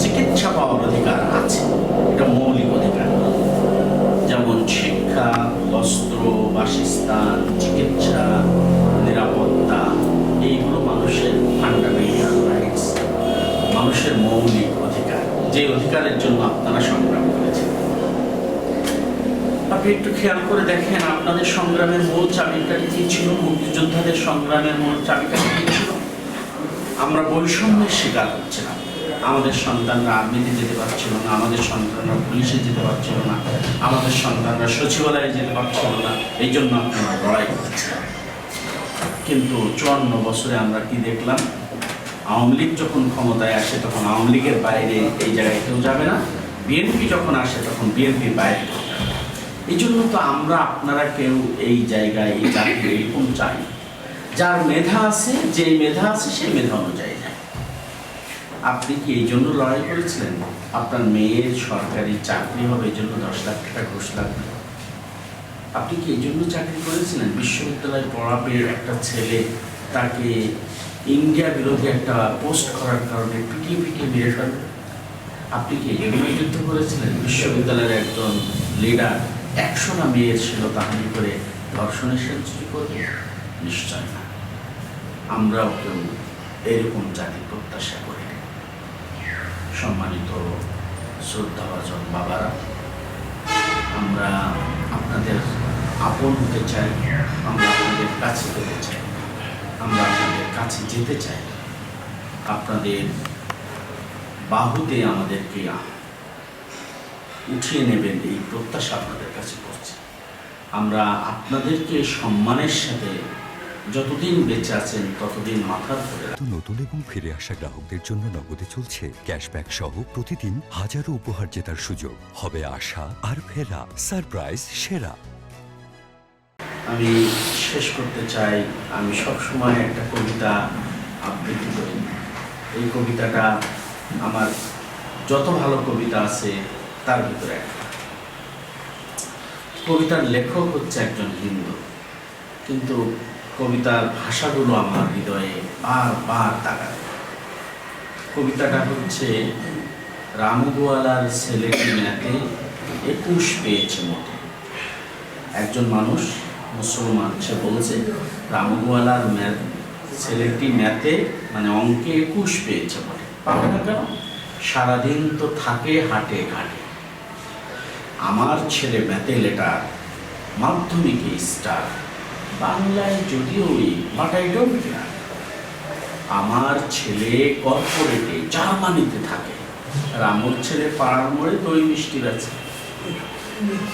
চিকিৎসা পাওয়ার অধিকার আছে, এটা মৌলিক অধিকার। যেমন শিক্ষা, বস্ত্র, বাসস্থান, চিকিৎসা, নিরাপত্তা, এইগুলো মানুষের ফান্ডামেন্টাল রাইটস, মানুষের মৌলিক অধিকার, যে অধিকারের জন্য আপনারা সংগ্রাম করেছেন। আপনি একটু খেয়াল করে দেখেন, আপনাদের সংগ্রামের মূল চাবিকাঠি কি ছিল? মুক্তিযোদ্ধাদের সংগ্রামের মূল চাবিকাঠি কি ছিল? আমরা বৈষম্যের শিকার হচ্ছিলাম। আমাদের সন্তানরা আর্মিতে যেতে পারছিল না, আমাদের সন্তানরা পুলিশে যেতে পারছিল না, আমাদের সন্তানরা সচিবালয়ে যেতে পারছিল না, এই জন্য আপনারা লড়াই করছিলেন। কিন্তু 54 বছরে আমরা কি দেখলাম? আওয়ামী লীগ যখন ক্ষমতায় আসে তখন আওয়ামী লীগের বাইরে এই জায়গায় কেউ যাবে না, বিএনপি যখন আসে তখন বিএনপির বাইরে কেউ যাবে না। এই জন্য তো আমরা আপনারা কেউ এই জায়গায় এই চাকরি এরকম চাই, যার মেধা আছে, যে মেধা আছে সেই মেধা অনুযায়ী যায়। আপনি কি এই জন্য লড়াই করেছিলেন আপনার মেয়ের সরকারি চাকরি হবে, এই জন্য 10 লাখ টাকা ঘুষ লাগবে? আপনি কি এই জন্য চাকরি করেছিলেন বিশ্ববিদ্যালয়ে পড়াবে একটা ছেলে, তাকে ইন্ডিয়া বিরোধী একটা পোস্ট করার কারণে পিটিয়ে পিটিয়ে মেরে ফেলবে? আপনি কি এই জন্য যুদ্ধ করেছিলেন বিশ্ববিদ্যালয়ের একজন লিডার 100টা মেয়ের শ্লীলতাহানি করে ধর্ষণের সেঞ্চুরি করবে? নিশ্চয় না। আমরাও কেউ এরকম চাকরি প্রত্যাশা করি। সম্মানিত শ্রদ্ধাভাজন বাবারা, আমরা আপনাদের আপন হতে চাই, আমরা আপনাদের কাছে যেতে চাই, আমরা আপনাদের কাছে যেতে চাই, আপনাদের বাহুতে আমাদেরকে উঠিয়ে নেবেন এই প্রত্যাশা আপনাদের কাছে করছি। আমরা আপনাদেরকে সম্মানের সাথে যতদিন বেঁচে আছেন ততদিন মাথার উপরে। নতুন এবং ফিরে আসা গ্রাহকদের জন্য নগদে চলছে ক্যাশব্যাক সহ প্রতিদিন হাজারো উপহার জেতার সুযোগ। হবে আশা আর ফেরা, সারপ্রাইজ সেরা। আমি শেষ করতে চাই, আমি সবসময় একটা কবিতা আবৃত্তি করি। এই কবিতাটা আমার যত ভালো কবিতা আছে তার ভিতরে একটা। কবিতার লেখক হচ্ছে একজন হিন্দু, কিন্তু কবিতার ভাষাগুলো আমার হৃদয়ে বারবার দাগা। কবিতাটা হচ্ছে, রামগোয়ালার ছেলেটি ম্যাথে 21 পেয়েছে মোটে। একজন মানুষ মুসলমান, সে বলছে রামগোয়ালার ছেলেটি ম্যাথে মানে অঙ্কে 21 পেয়েছে বলে। পাবে না কেন? সারাদিন তো থাকে হাটে ঘাটে। আমার ছেলে ম্যাথে লেটার, মাধ্যমিকে স্টার, বাংলায় যদিও বাটাই ডোন্ট কেয়ার। আমার ছেলে কর্পোরেটে জার্মানিতে থাকে, রামুর ছেলে পাড়ার মোড়ে দই মিষ্টি বেচে।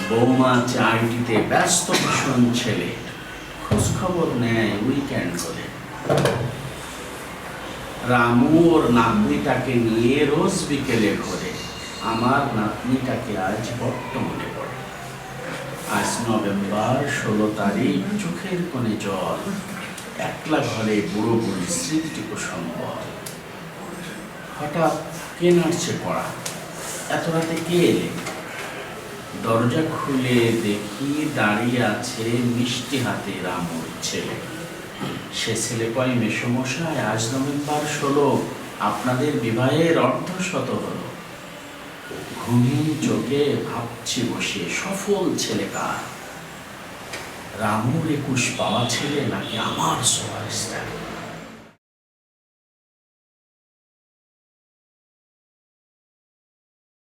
বৌমা আইটিতে ব্যস্ত ভীষণ ছেলে, খোঁজ খবর নেয় উইকেন্ড করে। রামু ওর নাতনিটাকে নিয়ে রোজ বিকেলে ঘোরে, আমার নাতনিটাকে আজ বড্ড মনে পড়ে। আজ নভেম্বর 16 তারিখ, চোখের কোণে জল, একলা ঘরে বুড়ো বুড়ি স্মৃতিটুকু সম্বল। হঠাৎ কে নাড়ছে পড়া, এত রাতে কে এলে? দরজা খুলে দেখি দাঁড়িয়ে আছে মিষ্টি হাতে রামুর ছেলে। সে ছেলে কয়, মেসমশাই আজ নভেম্বর 16, আপনাদের বিবাহের অর্ধশত হলো। ঘুমিয়ে চোখে ভাবছি বসে, সফল ছেলে কার? রামুর 21 পাওয়া ছেলে নাকি আমার সুপারস্টার?